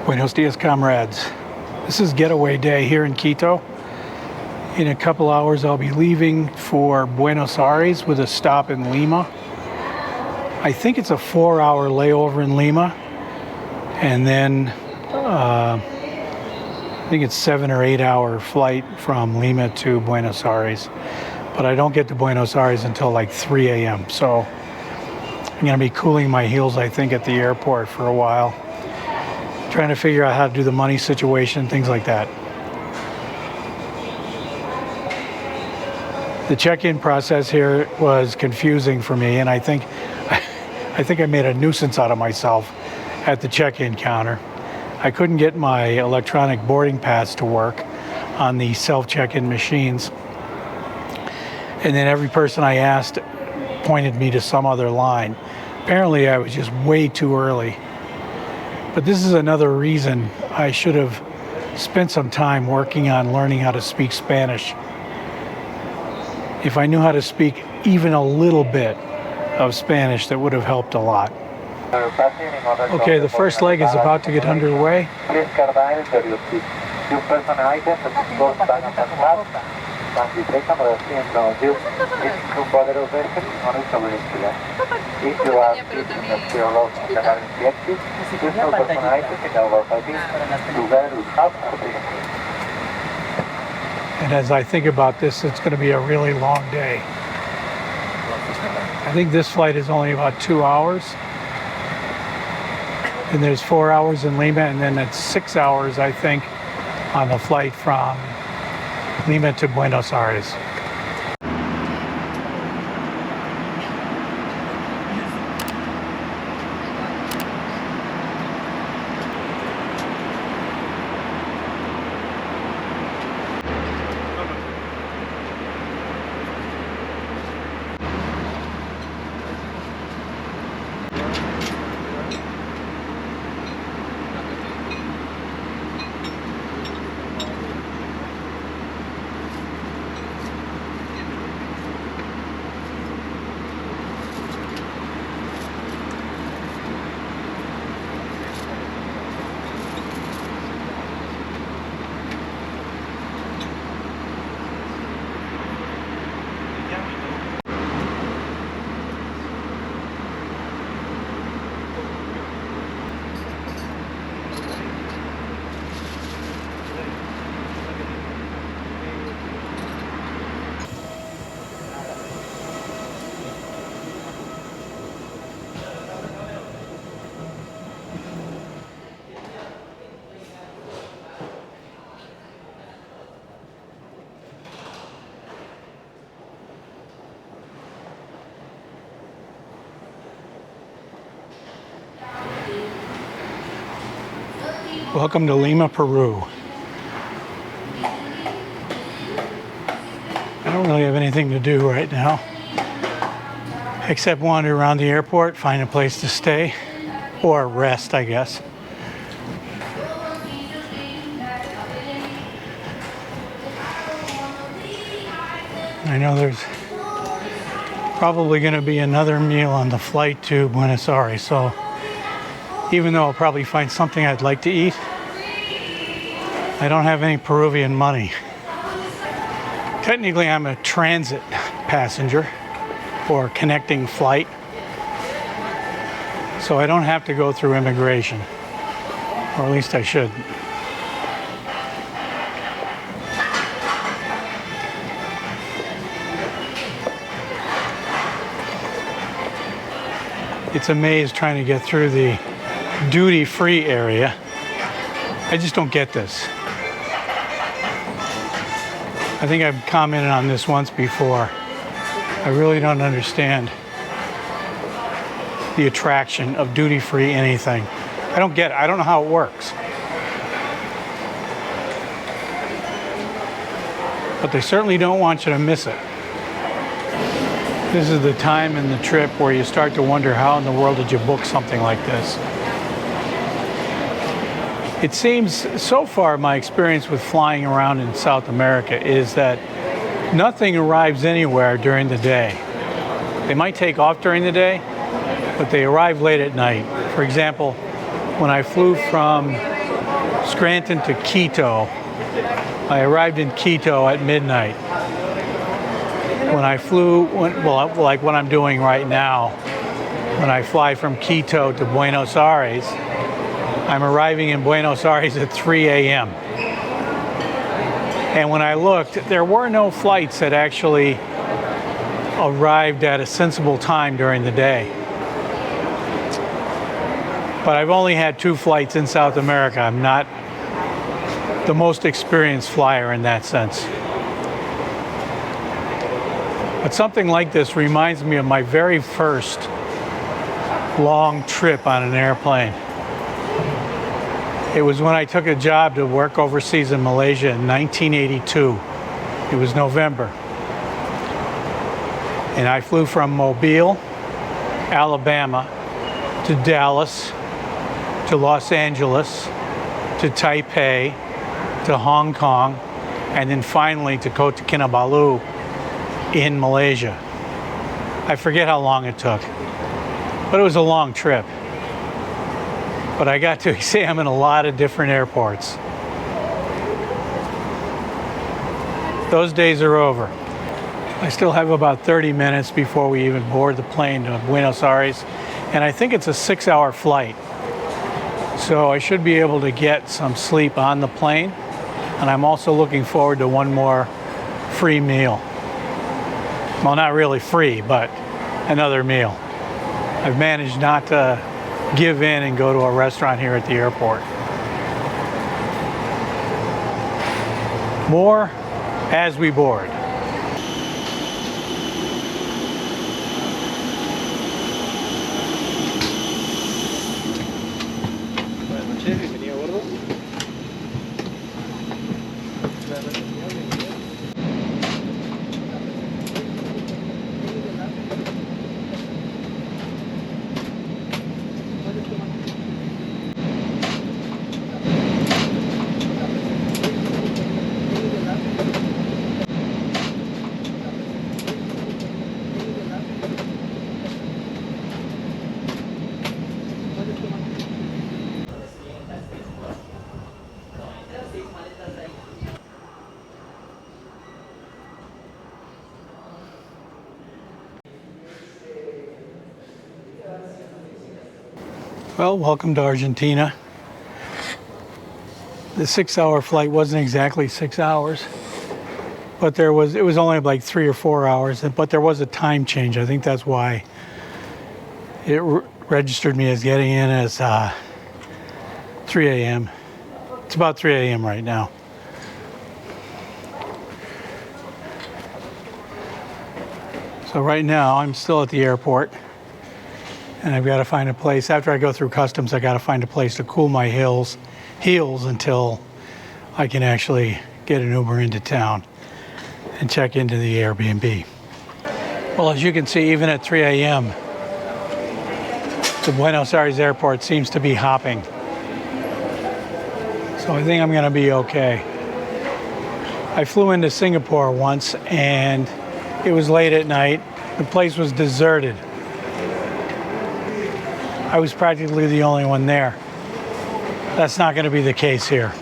Buenos dias, comrades. This is getaway day here in Quito. In a couple hours, I'll be leaving for Buenos Aires with a stop in Lima. I think it's a 4-hour layover in Lima, and then I think it's 7 or 8 hour flight from Lima to Buenos Aires. But I don't get to Buenos Aires until like 3 a.m. So I'm going to be cooling my heels, I think, at the airport for a while, trying to figure out how to do the money situation, things like that. The check-in process here was confusing for me, and I think I made a nuisance out of myself at the check-in counter. I couldn't get my electronic boarding pass to work on the self-check-in machines. And then every person I asked pointed me to some other line. Apparently I was just way too early. But this is another reason I should have spent some time working on learning how to speak Spanish. If I knew how to speak even a little bit of Spanish, that would have helped a lot. Okay, the first leg is about to get underway. And as I think about this, it's going to be a really long day. I think this flight is only about 2 hours. And there's 4 hours in Lima, and then it's 6 hours, I think, on the flight from Lima to Buenos Aires. Welcome to Lima, Peru. I don't really have anything to do right now, except wander around the airport, find a place to stay, or rest, I guess. I know there's probably going to be another meal on the flight to Buenos Aires, so even though I'll probably find something I'd like to eat, I don't have any Peruvian money. Technically, I'm a transit passenger or connecting flight, so I don't have to go through immigration, or at least I shouldn't. It's a maze trying to get through the duty-free area. I just don't get this. I think I've commented on this once before. I really don't understand the attraction of duty-free anything. I don't get it. I don't know how it works. But they certainly don't want you to miss it. This is the time in the trip where you start to wonder, how in the world did you book something like this? It seems, so far, my experience with flying around in South America is that nothing arrives anywhere during the day. They might take off during the day, but they arrive late at night. For example, when I flew from Scranton to Quito. I arrived in Quito at midnight. When I flew, like what I'm doing right now, when I fly from Quito to Buenos Aires, I'm arriving in Buenos Aires at 3 a.m. And when I looked, there were no flights that actually arrived at a sensible time during the day. But I've only had 2 flights in South America. I'm not the most experienced flyer in that sense. But something like this reminds me of my very first long trip on an airplane. It was when I took a job to work overseas in Malaysia in 1982. It was November. And I flew from Mobile, Alabama, to Dallas, to Los Angeles, to Taipei, to Hong Kong, and then finally to Kota Kinabalu in Malaysia. I forget how long it took, but it was a long trip. But I got to examine a lot of different airports. Those days are over. I still have about 30 minutes before we even board the plane to Buenos Aires, and I think it's a 6-hour flight. So I should be able to get some sleep on the plane, and I'm also looking forward to one more free meal. Well, not really free, but another meal. I've managed not to give in and go to a restaurant here at the airport. More as we board. Well, welcome to Argentina. The 6-hour flight wasn't exactly 6 hours, but it was only like 3 or 4 hours, but there was a time change. I think that's why it registered me as getting in as 3 a.m. It's about 3 a.m. right now. So right now I'm still at the airport. And I've got to find a place, after I go through customs, I got to find a place to cool my heels until I can actually get an Uber into town and check into the Airbnb. Well, as you can see, even at 3 a.m., the Buenos Aires airport seems to be hopping. So I think I'm going to be okay. I flew into Singapore once and it was late at night. The place was deserted. I was practically the only one there. That's not going to be the case here.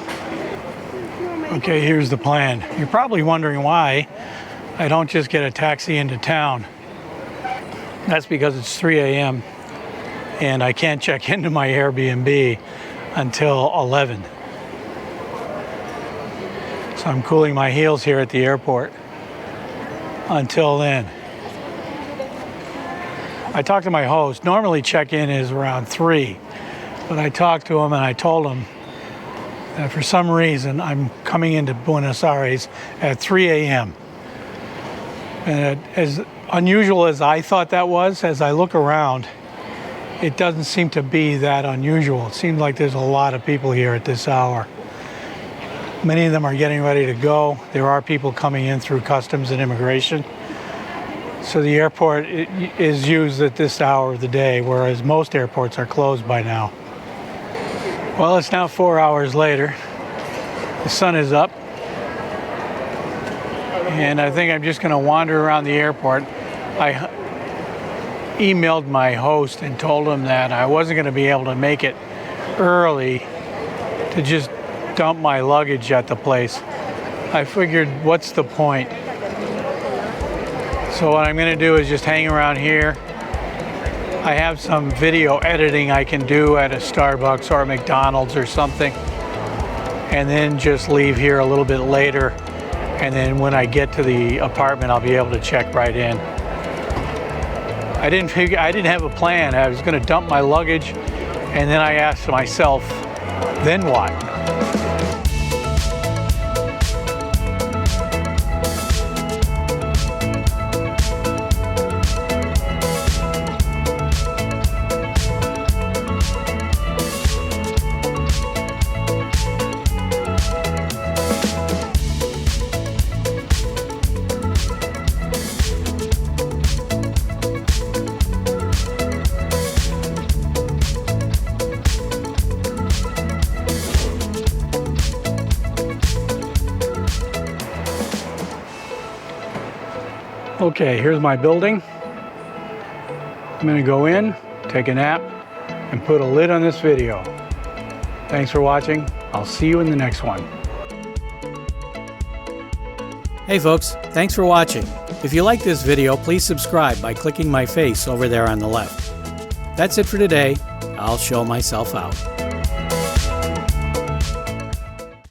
Okay, here's the plan. You're probably wondering why I don't just get a taxi into town. That's because it's 3 a.m. and I can't check into my Airbnb until 11. So I'm cooling my heels here at the airport until then. I talked to my host. Normally check-in is around 3, but I talked to him and I told him that for some reason I'm coming into Buenos Aires at 3 a.m. And as unusual as I thought that was, as I look around, it doesn't seem to be that unusual. It seems like there's a lot of people here at this hour. Many of them are getting ready to go. There are people coming in through customs and immigration. So the airport is used at this hour of the day, whereas most airports are closed by now. Well, it's now 4 hours later. The sun is up. And I think I'm just going to wander around the airport. I emailed my host and told him that I wasn't going to be able to make it early to just dump my luggage at the place. I figured, what's the point? So what I'm going to do is just hang around here. I have some video editing I can do at a Starbucks or a McDonald's or something, and then just leave here a little bit later, and then when I get to the apartment I'll be able to check right in. I didn't have a plan. I was going to dump my luggage, and then I asked myself, then what? Okay, here's my building. I'm going to go in, take a nap, and put a lid on this video. Thanks for watching. I'll see you in the next one. Hey folks, thanks for watching. If you like this video, please subscribe by clicking my face over there on the left. That's it for today. I'll show myself out.